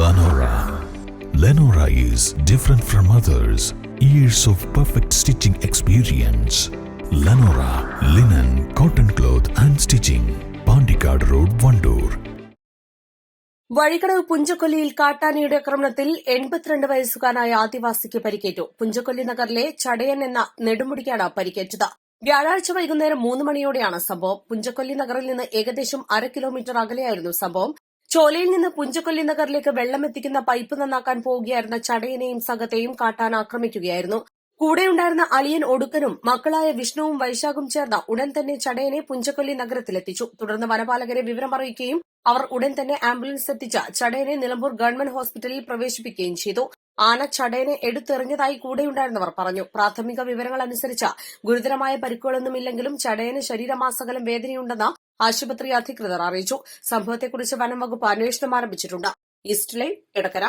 Lenora. Lenora is different from others. Years of perfect stitching experience. Lenora linen, cotton cloth and stitching. Pandikad Road, Vandoor. Vazhikkadavu പുഞ്ചക്കൊല്ലിയിൽ കാട്ടാനയുടെ ആക്രമണത്തിൽ 82 വയസ്സുകാരനായ ആദിവാസിക്ക് പരിക്കേറ്റു. പുഞ്ചക്കൊല്ലി നഗറിലെ ചടയൻ എന്ന നെടുമുടിക്കാണ് പരിക്കേറ്റത്. വ്യാഴാഴ്ച വൈകുന്നേരം 3 മണിയോടെയാണ് സംഭവം. പുഞ്ചക്കൊല്ലി നഗറിൽ നിന്ന് ഏകദേശം 1/2 കിലോമീറ്റർ അകലെയായിരുന്നു സംഭവം. ചോലയിൽ നിന്ന് പുഞ്ചക്കൊല്ലി നഗറിലേക്ക് വെള്ളമെത്തിക്കുന്ന പൈപ്പ് നന്നാക്കാൻ പോവുകയായിരുന്ന ചടയനെയും സംഘത്തെയും കാട്ടാന ആക്രമിക്കുകയായിരുന്നു. കൂടെയുണ്ടായിരുന്ന അളിയൻ ഒടുക്കനും മക്കളായ വിഷ്ണുവും വൈശാഖും ചേർന്ന് ഉടൻ തന്നെ ചടയനെ പുഞ്ചക്കൊല്ലി നഗരത്തിലെത്തിച്ചു. തുടർന്ന് വനപാലകരെ വിവരമറിയിക്കുകയും അവർ ഉടൻ തന്നെ ആംബുലൻസ് എത്തിച്ച് ചടയനെ നിലമ്പൂർ ഗവൺമെന്റ് ഹോസ്പിറ്റലിൽ പ്രവേശിപ്പിക്കുകയും ചെയ്തു. ആന ചടയനെ എടുത്തെറിഞ്ഞതായി കൂടെയുണ്ടായിരുന്നവർ പറഞ്ഞു. പ്രാഥമിക വിവരങ്ങൾ അനുസരിച്ച് ഗുരുതരമായ പരിക്കുകളൊന്നുമില്ലെങ്കിലും ചടയന് ശരീരമാസകലം വേദനയുണ്ടെന്ന് ആശുപത്രി അധികൃതർ അറിയിച്ചു. സംഭവത്തെക്കുറിച്ച് വനം വകുപ്പ് അന്വേഷണം ആരംഭിച്ചിട്ടുണ്ട്. East live, Edakkara.